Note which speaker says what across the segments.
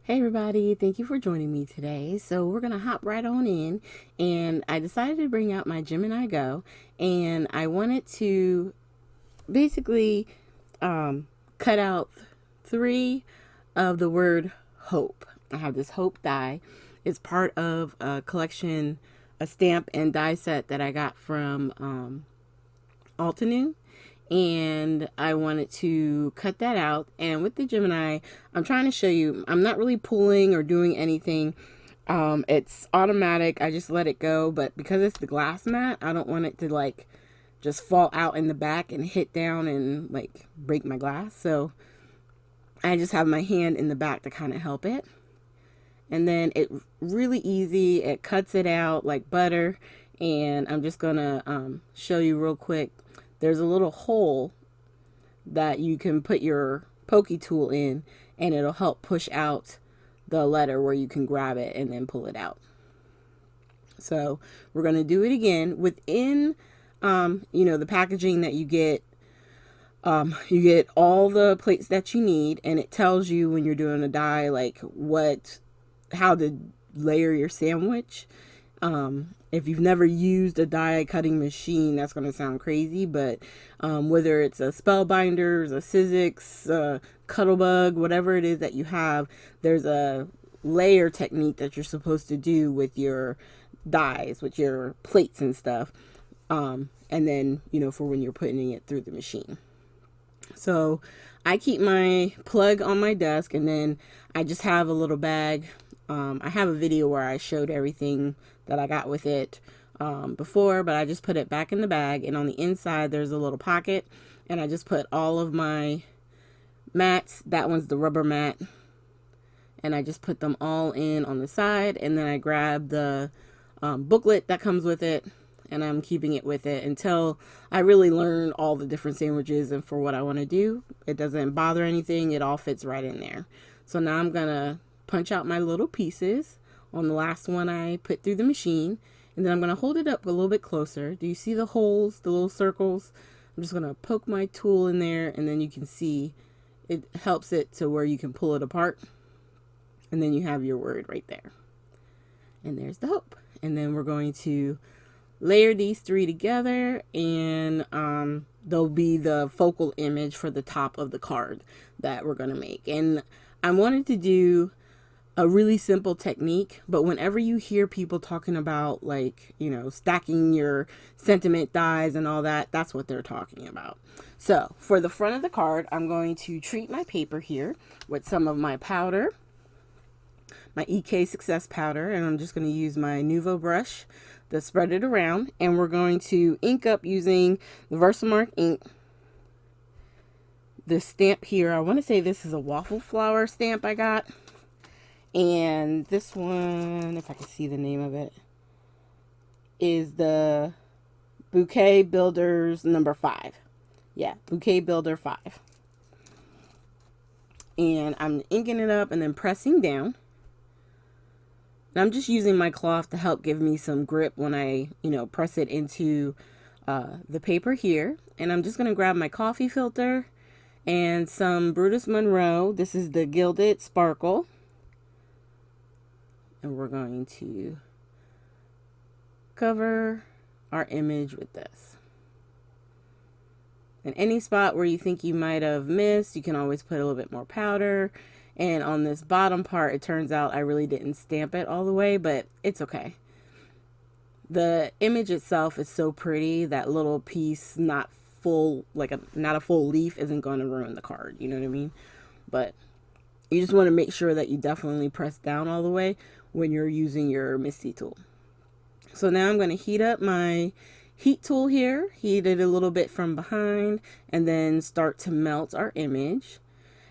Speaker 1: Hey everybody, thank you for joining me today. So we're going to hop right on in, and I decided to bring out my Gemini Go, and I wanted to basically cut out three of the word hope. I have this hope die. It's part of a collection, a stamp and die set that I got from Altenew, and I wanted to cut that out. And with the Gemini, I'm trying to show you, I'm not really pulling or doing anything. It's automatic. I just let it go, but because it's the glass mat, I don't want it to like just fall out in the back and hit down and like break my glass. So I just have my hand in the back to kind of help it. And then it really easy. It cuts it out like butter. And I'm just gonna show you real quick. There's a little hole that you can put your pokey tool in, and it'll help push out the letter where you can grab it and then pull it out. So we're going to do it again within the packaging that you get. You get all the plates that you need, and it tells you when you're doing a die like how to layer your sandwich. If you've never used a die cutting machine, that's going to sound crazy, but whether it's a Spellbinders, a Sizzix, a Cuttlebug, whatever it is that you have, there's a layer technique that you're supposed to do with your dies, with your plates and stuff. And then, for when you're putting it through the machine. So I keep my plug on my desk, and then I just have a little bag. I have a video where I showed everything that I got with it before, but I just put it back in the bag, and on the inside there's a little pocket, and I just put all of my mats. That one's the rubber mat, and I just put them all in on the side, and then I grab the booklet that comes with it, and I'm keeping it with it until I really learn all the different sandwiches and for what I want to do. It doesn't bother anything. It all fits right in there. So now I'm going to punch out my little pieces on the last one I put through the machine, and then I'm going to hold it up a little bit closer. Do you see the holes, the little circles? I'm just going to poke my tool in there, and then you can see it helps it to where you can pull it apart, and then you have your word right there. And there's the hope. And then we're going to layer these three together, and they'll be the focal image for the top of the card that we're going to make. And I wanted to do a really simple technique, but whenever you hear people talking about stacking your sentiment dies and all that, that's what they're talking about. So for the front of the card, I'm going to treat my paper here with some of my powder, my EK Success powder, and I'm just going to use my Nuvo brush to spread it around, and we're going to ink up using the Versamark ink. This stamp here, I want to say this is a waffle flower stamp I got. And this one, if I can see the name of it, is the Bouquet Builders number 5. Yeah, Bouquet Builder 5. And I'm inking it up and then pressing down. And I'm just using my cloth to help give me some grip when I, press it into the paper here. And I'm just going to grab my coffee filter and some Brutus Monroe. This is the Gilded Sparkle. And we're going to cover our image with this. And any spot where you think you might have missed, you can always put a little bit more powder. And on this bottom part, it turns out I really didn't stamp it all the way, but it's okay. The image itself is so pretty, that little piece, not a full leaf, isn't going to ruin the card. You know what I mean? But you just want to make sure that you definitely press down all the way when you're using your MISTI tool. So now I'm going to heat up my heat tool here, heat it a little bit from behind, and then start to melt our image.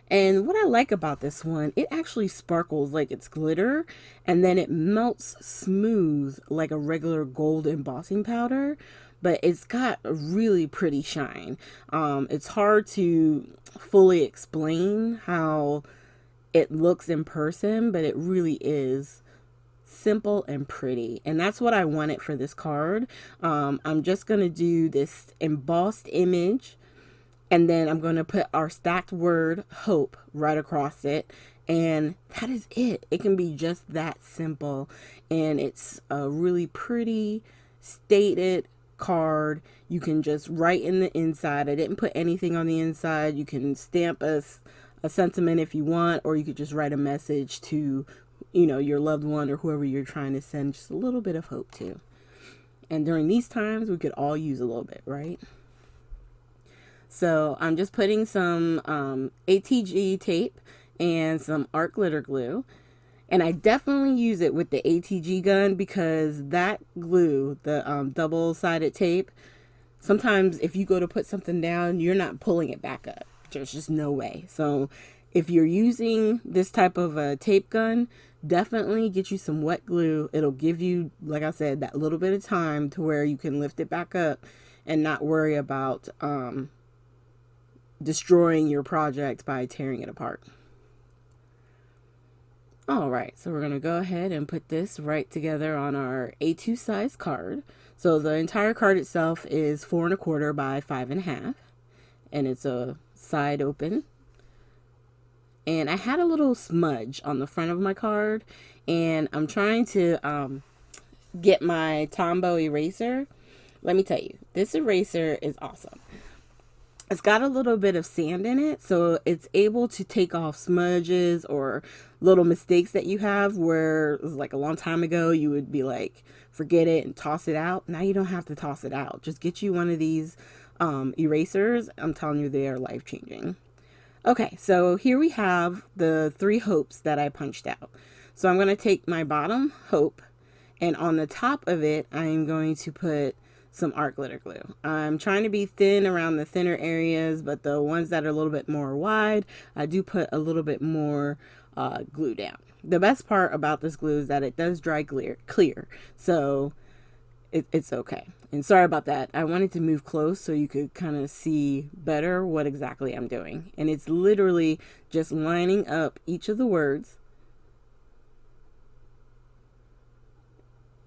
Speaker 1: And what I like about this one, it actually sparkles like it's glitter, and then it melts smooth like a regular gold embossing powder, but it's got a really pretty shine. It's hard to fully explain how it looks in person, but it really is simple and pretty, and that's what I wanted for this card. I'm just gonna do this embossed image And then I'm going to put our stacked word hope right across it. And that is it. It can be just that simple. And it's a really pretty stated card. You can just write in the inside. I didn't put anything on the inside. You can stamp a sentiment if you want, or you could just write a message to, your loved one or whoever you're trying to send just a little bit of hope to. And during these times, we could all use a little bit, right? So I'm just putting some ATG tape and some art glitter glue. And I definitely use it with the ATG gun because that glue, the double-sided tape, sometimes if you go to put something down, you're not pulling it back up. There's just no way. So if you're using this type of a tape gun, definitely get you some wet glue. It'll give you, like I said, that little bit of time to where you can lift it back up and not worry about destroying your project by tearing it apart. All right, so we're going to go ahead and put this right together on our A2 size card. So the entire card itself is 4 1/4 by 5 1/2, and it's a side open. And I had a little smudge on the front of my card, and I'm trying to get my Tombow eraser. Let me tell you, this eraser is awesome. It's got a little bit of sand in it, so it's able to take off smudges or little mistakes that you have where it was like a long time ago you would be like, forget it and toss it out. Now you don't have to toss it out. Just get you one of these erasers. I'm telling you, they are life-changing. Okay, so here we have the 3 hopes that I punched out. So I'm going to take my bottom hope, and on the top of it, I'm going to put some art glitter glue. I'm trying to be thin around the thinner areas, but the ones that are a little bit more wide, I do put a little bit more glue down. The best part about this glue is that it does dry clear, so it's okay. And sorry about that. I wanted to move close so you could kind of see better what exactly I'm doing. And it's literally just lining up each of the words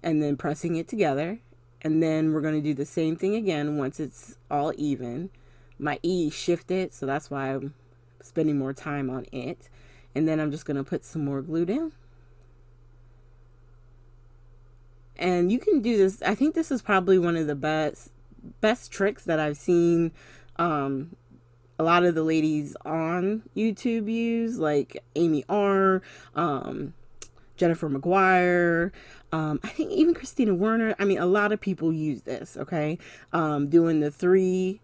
Speaker 1: and then pressing it together. And then we're going to do the same thing again once it's all even. My E shifted, so that's why I'm spending more time on it. And then I'm just going to put some more glue down. And you can do this. I think this is probably one of the best tricks that I've seen a lot of the ladies on YouTube use, like Amy R., Jennifer McGuire, I think even Christina Werner. I mean, a lot of people use this, okay? Doing the 3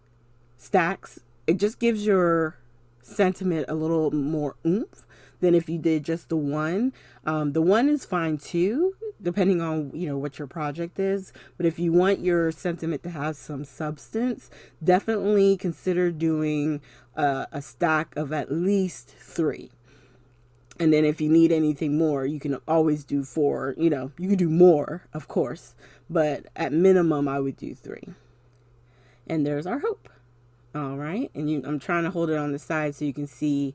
Speaker 1: stacks. It just gives your sentiment a little more oomph than if you did just the one. The one is fine too, depending on, what your project is. But if you want your sentiment to have some substance, definitely consider doing a stack of at least 3. And then if you need anything more, you can always do 4. You can do more, of course. But at minimum, I would do 3. And there's our hope. All right. And I'm trying to hold it on the side so you can see,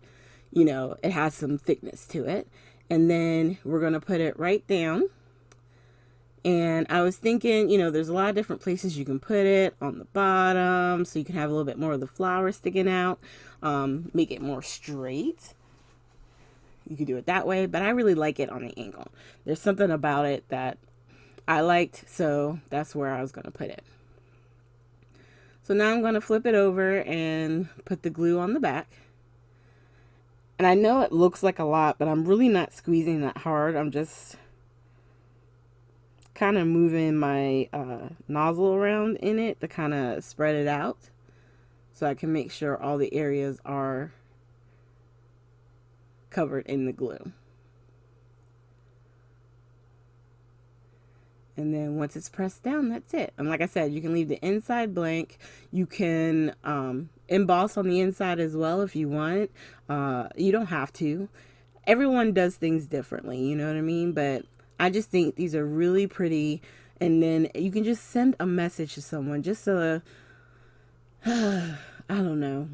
Speaker 1: it has some thickness to it. And then we're going to put it right down. And I was thinking, there's a lot of different places you can put it on the bottom. So you can have a little bit more of the flower sticking out. Make it more straight. You could do it that way, but I really like it on the angle. There's something about it that I liked, so that's where I was going to put it. So now I'm going to flip it over and put the glue on the back. And I know it looks like a lot, but I'm really not squeezing that hard. I'm just kind of moving my nozzle around in it to kind of spread it out so I can make sure all the areas are covered in the glue. And then once it's pressed down, that's it. And like I said, you can leave the inside blank. You can emboss on the inside as well if you want. You don't have to. Everyone does things differently, you know what I mean? But I just think these are really pretty. And then you can just send a message to someone. Just I don't know.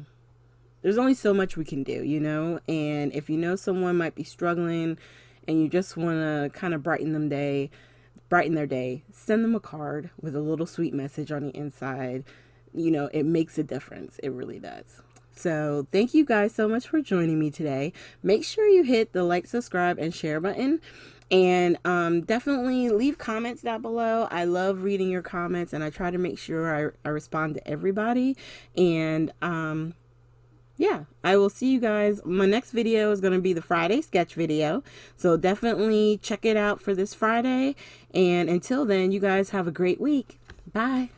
Speaker 1: There's only so much we can do, and if someone might be struggling and you just want to kind of brighten their day, send them a card with a little sweet message on the inside. you know, it makes a difference. It really does. So thank you guys so much for joining me today. Make sure you hit the like, subscribe, and share button. And definitely leave comments down below. I love reading your comments, and I try to make sure I respond to everybody. And yeah, I will see you guys. My next video is going to be the Friday sketch video. So definitely check it out for this Friday. And until then, you guys have a great week. Bye.